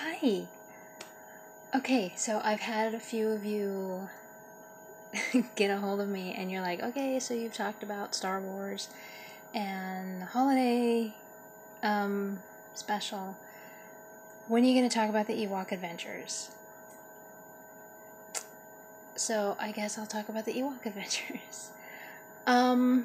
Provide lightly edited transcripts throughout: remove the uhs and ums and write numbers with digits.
Hi. Okay, so I've had a few of you get a hold of me, and you're like, okay, so you've talked about Star Wars and the holiday special. When are you going to talk about the Ewok Adventures? So I guess I'll talk about the Ewok Adventures. Now,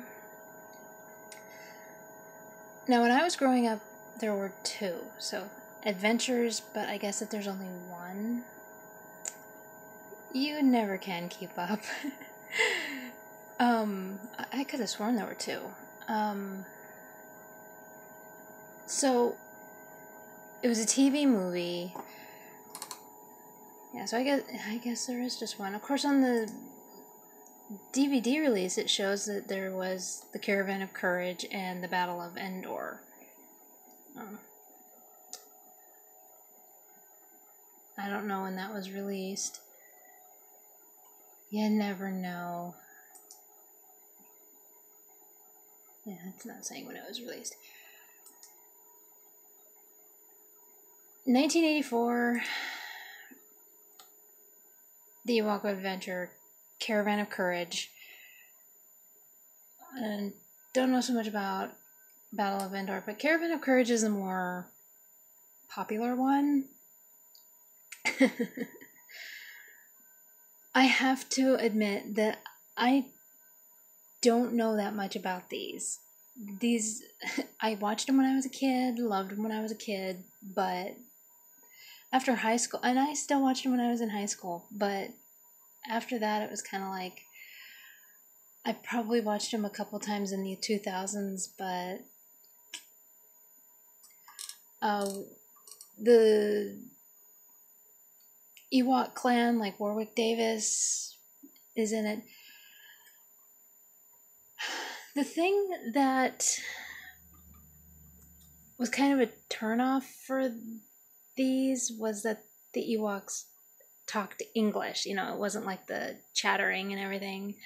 when I was growing up, there were two. So adventures, but I guess that there's only one. You never can keep up. I could have sworn there were two. So it was a TV movie. Yeah, so I guess there is just one. Of course, on the DVD release, it shows that there was the Caravan of Courage and the Battle of Endor. I don't know when that was released. You never know. Yeah, it's not saying when it was released. 1984, the Ewok Adventure, Caravan of Courage. And don't know so much about Battle of Endor, but Caravan of Courage is a more popular one. I have to admit that I don't know that much about these. I watched them when I was a kid, loved them when I was a kid, but after high school, and I still watched them when I was in high school, but after that it was kind of like, I probably watched them a couple times in the 2000s, but the Ewok clan, like Warwick Davis, is in it. The thing that was kind of a turnoff for these was that the Ewoks talked English. You know, it wasn't like the chattering and everything,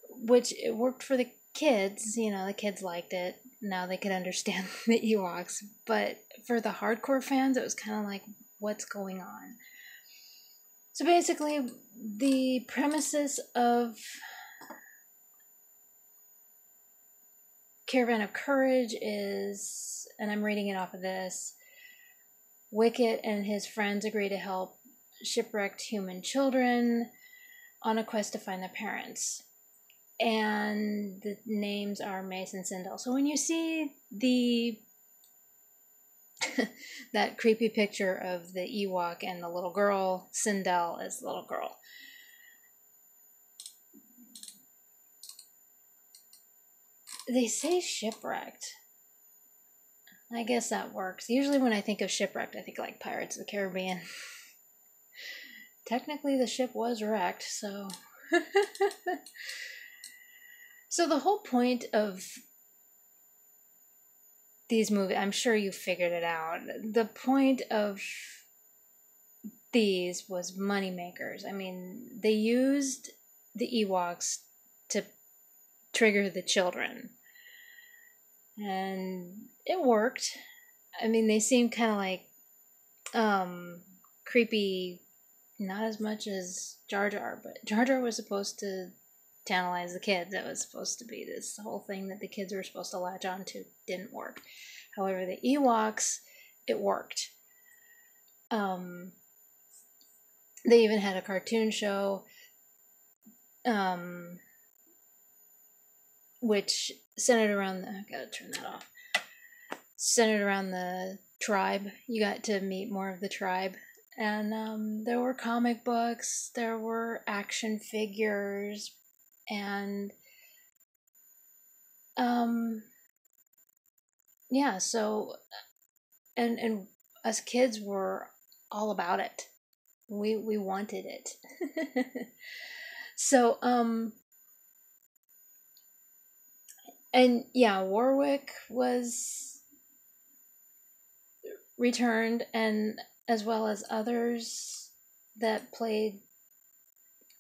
which it worked for the kids. You know, the kids liked it. Now they could understand the Ewoks. But for the hardcore fans, it was kind of like, what's going on? So basically, the premises of Caravan of Courage is, and I'm reading it off of this, Wicket and his friends agree to help shipwrecked human children on a quest to find their parents. And the names are Mace and Sindel. So when you see the that creepy picture of the Ewok and the little girl, Sindel is the little girl. They say shipwrecked. I guess that works. Usually when I think of shipwrecked, I think like Pirates of the Caribbean. Technically the ship was wrecked, so... So the whole point of these movies, I'm sure you figured it out, the point of these was money makers. I mean, they used the Ewoks to trigger the children. And it worked. I mean, they seemed kind of like creepy, not as much as Jar Jar, but Jar Jar was supposed to tantalize the kids. It was supposed to be this whole thing that the kids were supposed to latch on to. Didn't work. However, the Ewoks, it worked. They even had a cartoon show, which centered around I gotta turn that off. Centered around the tribe. You got to meet more of the tribe. And there were comic books, there were action figures, and yeah, so and us kids were all about it. We wanted it. So and yeah, Warwick was returned, and as well as others that played,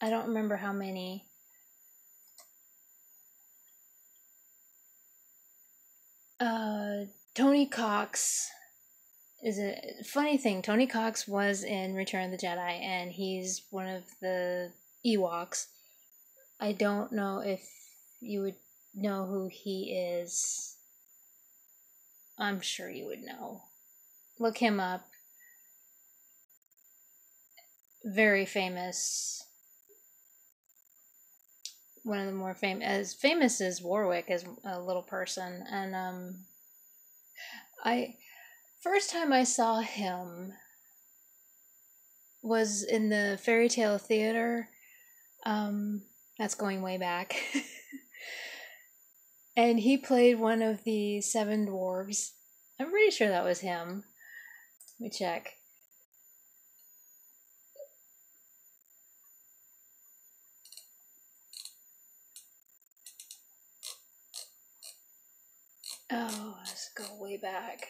I don't remember how many. Tony Cox is a funny thing. Tony Cox was in Return of the Jedi, and he's one of the Ewoks. I don't know if you would know who he is. I'm sure you would know. Look him up. Very famous. One of the more famous as Warwick as a little person. And I first time I saw him was in the Fairy Tale Theater. That's going way back. And he played one of the 7 dwarves. I'm pretty sure that was him. Let me check. Oh, let's go way back.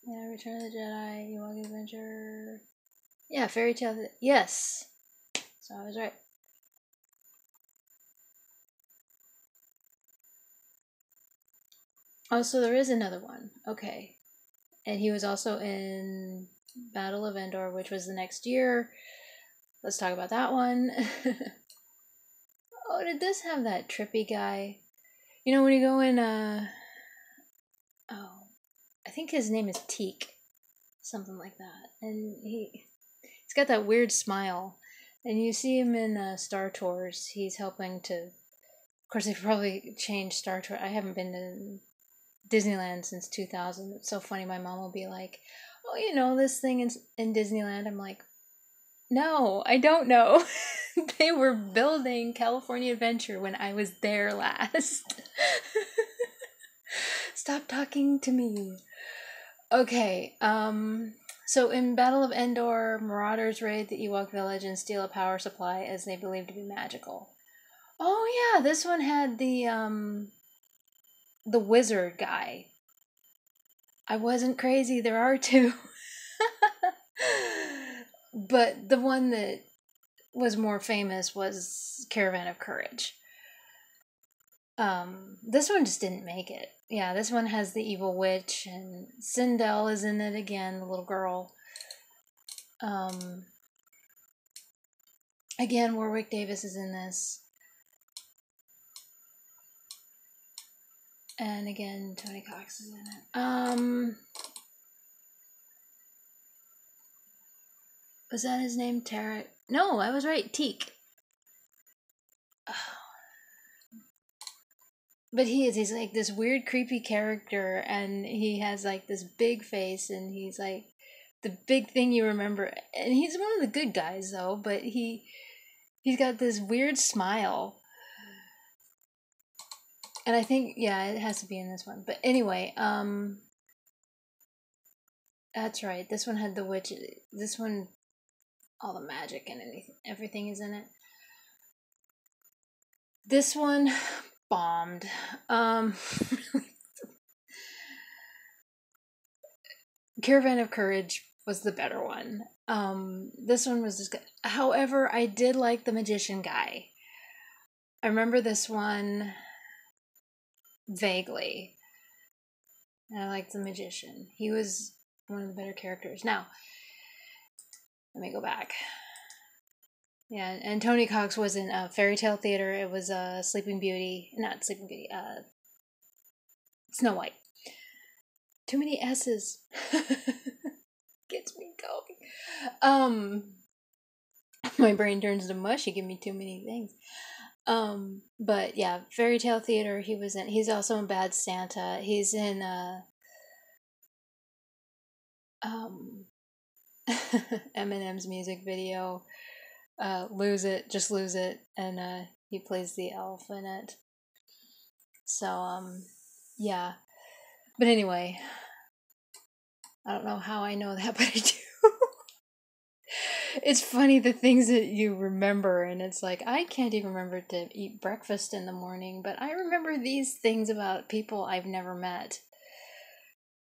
Yeah, Return of the Jedi, Ewok Adventure. Yeah, Fairy Tale. Yes! So I was right. Oh, so there is another one. Okay. And he was also in Battle of Endor, which was the next year. Let's talk about that one. Oh, did this have that trippy guy? You know, when you go in, oh, I think his name is Teak. Something like that. And he's got that weird smile. And you see him in Star Tours. He's helping to... Of course, they've probably changed Star Tours. I haven't been to Disneyland since 2000. It's so funny. My mom will be like, oh, you know this thing in Disneyland? I'm like, no, I don't know. They were building California Adventure when I was there last. Stop talking to me. Okay, so in Battle of Endor, Marauders raid the Ewok village and steal a power supply as they believe to be magical. Oh yeah, this one had the wizard guy. I wasn't crazy, there are 2. But the one that was more famous was Caravan of Courage. This one just didn't make it. Yeah, this one has the evil witch, and Sindel is in it again, the little girl. Again, Warwick Davis is in this. And again, Tony Cox is in it. Was that his name? Tarek? No, I was right. Teak. But he's like this weird, creepy character, and he has like this big face, and he's like the big thing you remember. And he's one of the good guys, though, but he's got this weird smile. And I think, yeah, it has to be in this one. But anyway, that's right. This one had the witch. This one, all the magic and everything is in it. This one bombed. Caravan of Courage was the better one. This one was just good. However, I did like the magician guy. I remember this one vaguely. And I liked the magician. He was one of the better characters. Now, let me go back. Yeah, and Tony Cox was in Fairy Tale Theater. It was Sleeping Beauty. Not Sleeping Beauty. Snow White. Too many S's. Gets me going. My brain turns to mush. You give me too many things. But yeah, Fairy Tale Theater. He was in. He's also in Bad Santa. He's in Eminem's music video. Lose It, Just Lose It, and he plays the elf in it. So yeah. But anyway, I don't know how I know that, but I do. It's funny the things that you remember, and it's like, I can't even remember to eat breakfast in the morning, but I remember these things about people I've never met.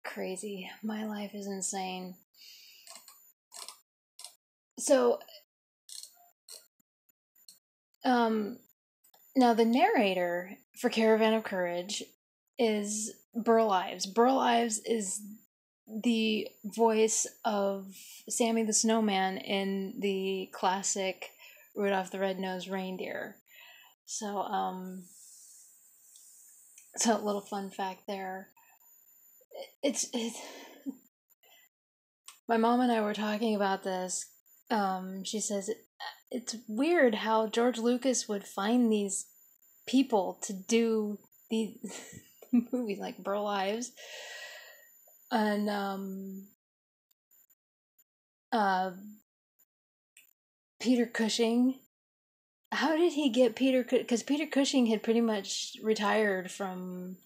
Crazy. My life is insane. So, now the narrator for Caravan of Courage is Burl Ives. Burl Ives is the voice of Sammy the Snowman in the classic Rudolph the Red-Nosed Reindeer. So, so a little fun fact there. It's my mom and I were talking about this. She says it's weird how George Lucas would find these people to do these movies like Burl Ives and Peter Cushing. How did he get Peter? Because Peter Cushing had pretty much retired from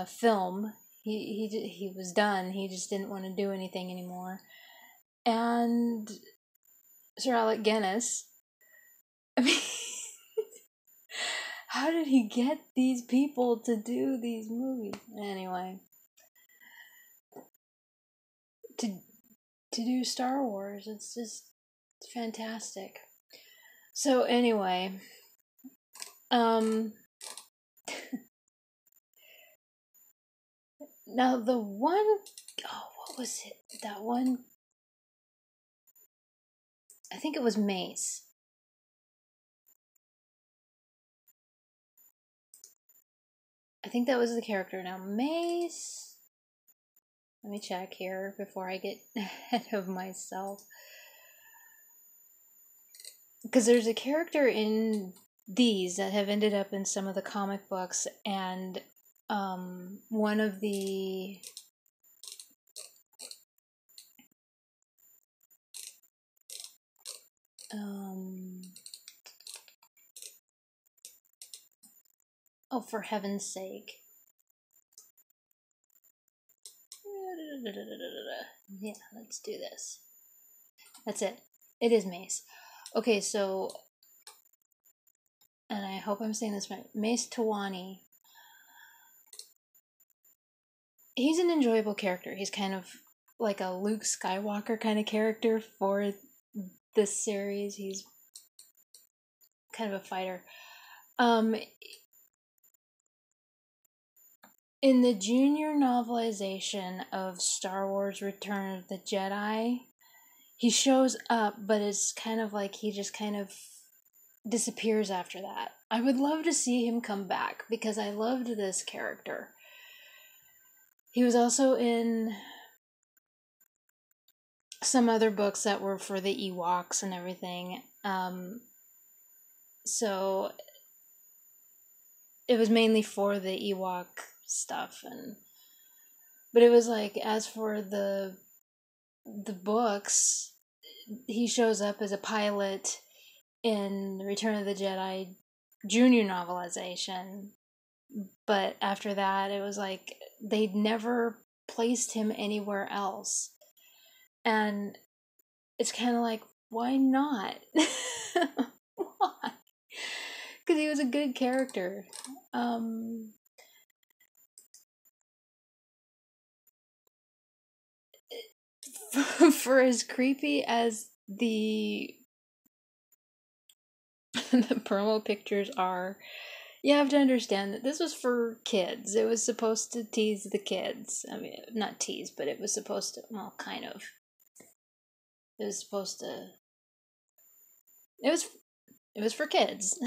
film. He was done. He just didn't want to do anything anymore. And Sir Alec Guinness. I mean, how did he get these people to do these movies? Anyway, to do Star Wars, it's just fantastic. So anyway, now the one, what was it? That one, I think it was Mace. I think that was the character. Now Mace, let me check here before I get ahead of myself. Because there's a character in these that have ended up in some of the comic books, and one of the oh, for heaven's sake. Yeah, let's do this. That's it. It is Mace. Okay, so, and I hope I'm saying this right, Mace Tawani. He's an enjoyable character. He's kind of like a Luke Skywalker kind of character for this series. He's kind of a fighter. In the junior novelization of Star Wars Return of the Jedi, he shows up, but it's kind of like he just kind of disappears after that. I would love to see him come back because I loved this character. He was also in some other books that were for the Ewoks and everything. So it was mainly for the Ewok stuff, but it was like, as for the books, he shows up as a pilot in Return of the Jedi junior novelization, but after that it was like they'd never placed him anywhere else, and it's kind of like, why not? Why? Because he was a good character. For as creepy as the promo pictures are, you have to understand that this was for kids. It was supposed to tease the kids. I mean, not tease, but it was supposed to, well, kind of. It was supposed to, it was for kids.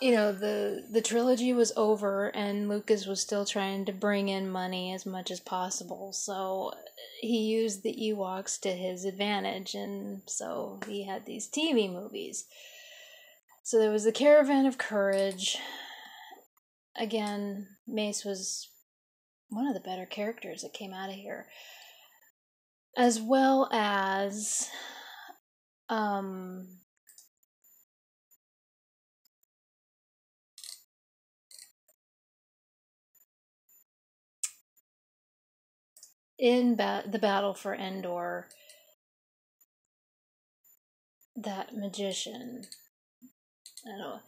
You know, the trilogy was over and Lucas was still trying to bring in money as much as possible, so he used the Ewoks to his advantage, and so he had these TV movies. So there was the Caravan of Courage. Again, Mace was one of the better characters that came out of here, as well as in the battle for Endor, that magician. I don't know.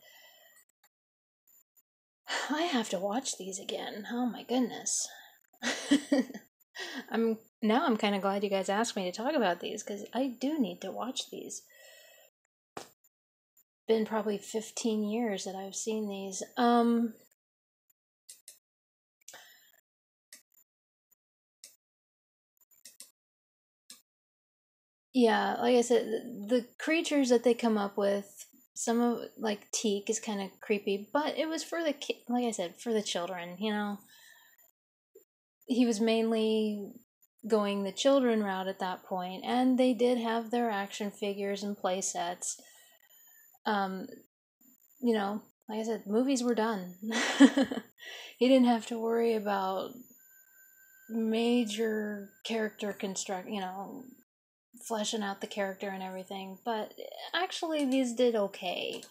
I have to watch these again. Oh my goodness. I'm kind of glad you guys asked me to talk about these, because I do need to watch these. Been probably 15 years that I've seen these. yeah, like I said, the creatures that they come up with, some of like Teak is kind of creepy, but it was for the like I said, for the children. He was mainly going the children route at that point, and they did have their action figures and play sets. Um, like I said, movies were done. He didn't have to worry about major character construct, fleshing out the character and everything. But actually, these did okay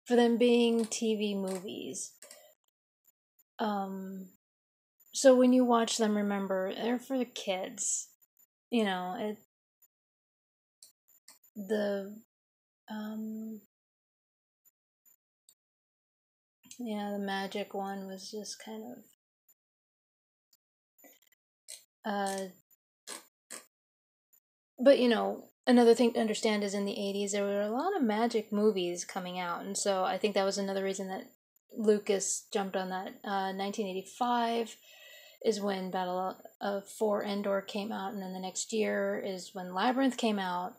for them being TV movies. So when you watch them, remember they're for the kids. It the the magic one was just kind of uh but another thing to understand is in the 80s there were a lot of magic movies coming out, and so I think that was another reason that Lucas jumped on that. 1985 is when Battle for Endor came out, and then the next year is when Labyrinth came out.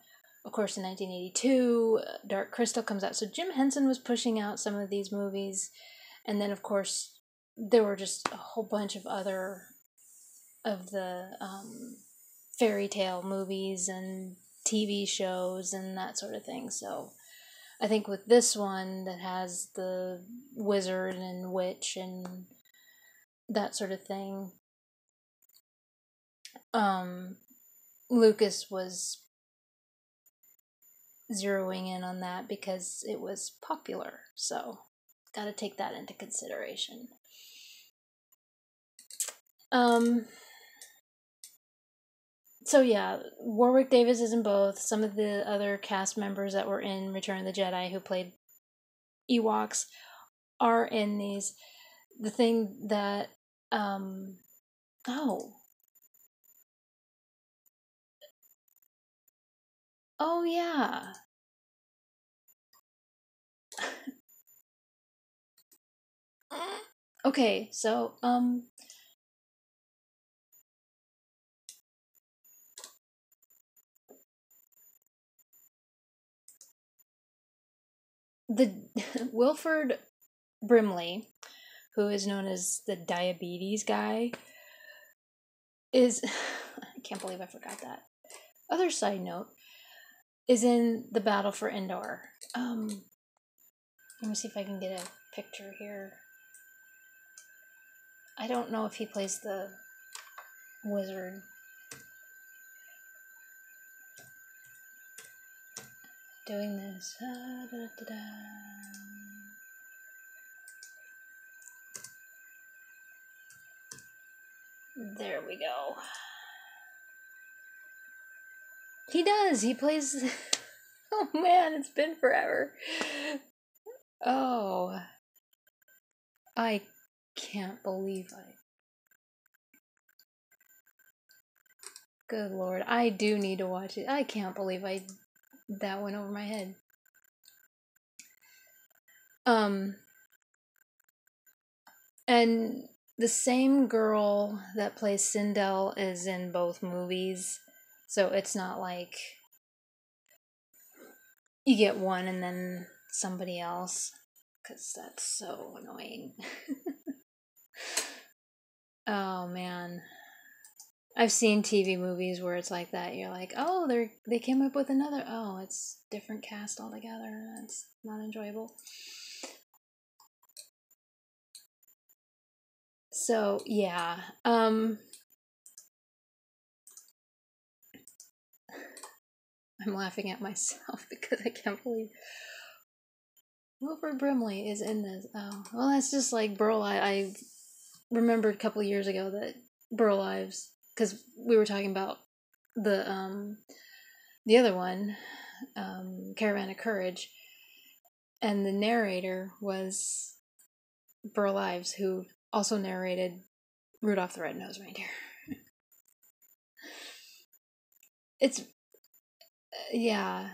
Of course, in 1982, Dark Crystal comes out. So Jim Henson was pushing out some of these movies, and then of course there were just a whole bunch of other of the fairy tale movies and TV shows and that sort of thing. So I think with this one that has the wizard and witch and that sort of thing, Lucas was zeroing in on that because it was popular. So got to take that into consideration. So yeah, Warwick Davis is in both. Some of the other cast members that were in Return of the Jedi who played Ewoks are in these. The thing that oh oh yeah. Okay, so the Wilford Brimley, who is known as the diabetes guy, is I can't believe I forgot that. Other side note is in the Battle for Endor. Let me see if I can get a picture here. I don't know if he plays the wizard. Doing this. There we go. He does. He plays. Oh man, it's been forever. Oh. I can't believe I. Good lord. I do need to watch it. I can't believe that went over my head. And the same girl that plays Sindel is in both movies. So it's not like you get one and then somebody else, because that's so annoying. Oh man, I've seen TV movies where it's like that. You're like, oh, they came up with another. Oh, it's different cast altogether. That's not enjoyable. So yeah, I'm laughing at myself because I can't believe Wilford Brimley is in this. Oh, well, that's just like Burl. I remembered a couple years ago that Burl Ives, because we were talking about the other one, Caravan of Courage, and the narrator was Burl Ives, who also narrated Rudolph the Red-Nosed Reindeer. It's yeah.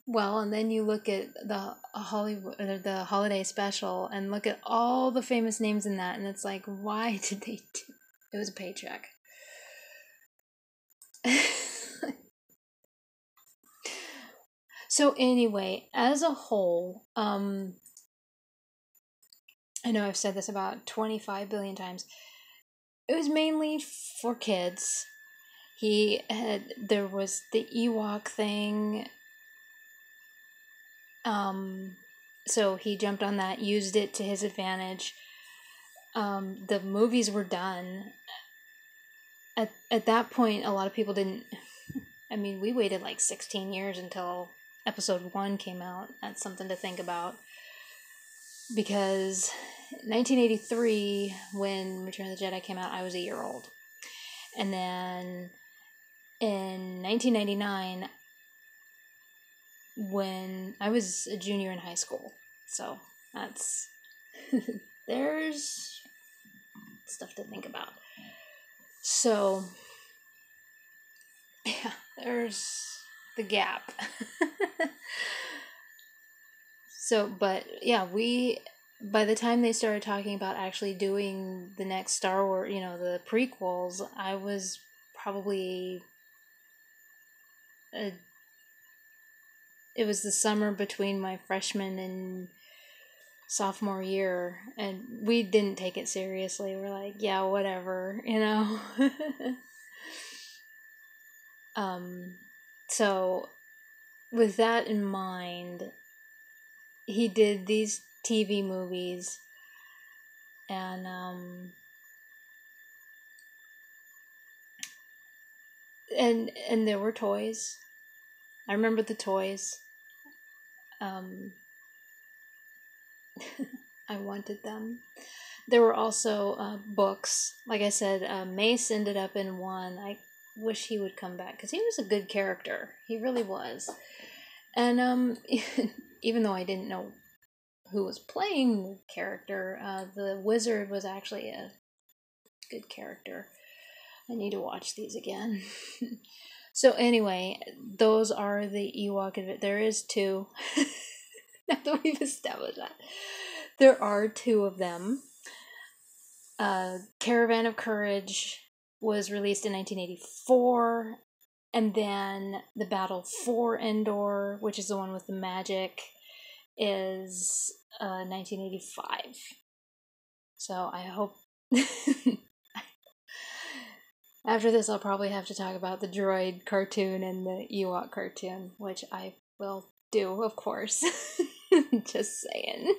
Well, and then you look at the Hollywood, or the holiday special, and look at all the famous names in that, and it's like, why did they do? It was a paycheck. So anyway, as a whole, I know I've said this about 25 billion times. It was mainly for kids. There was the Ewok thing. So he jumped on that, used it to his advantage. The movies were done. At that point, a lot of people didn't. I mean, we waited like 16 years until episode 1 came out. That's something to think about. Because 1983, when Return of the Jedi came out, I was a year old. And then in 1999, when I was a junior in high school. So that's... there's stuff to think about. So, yeah, there's the gap. So, but yeah, by the time they started talking about actually doing the next Star Wars, the prequels, I was probably it was the summer between my freshman and sophomore year, and we didn't take it seriously. We're like, yeah, whatever, So with that in mind, he did these TV movies, and and there were toys. I remember the toys. I wanted them. There were also books. Like I said, Mace ended up in one. I wish he would come back because he was a good character. He really was. And even though I didn't know who was playing the character, the wizard was actually a good character. I need to watch these again. So anyway, those are the Ewok Adventures. There is 2. Now that we've established that. There are 2 of them. Caravan of Courage was released in 1984. And then the Battle for Endor, which is the one with the magic, is 1985. So I hope... After this, I'll probably have to talk about the droid cartoon and the Ewok cartoon, which I will do, of course. Just saying.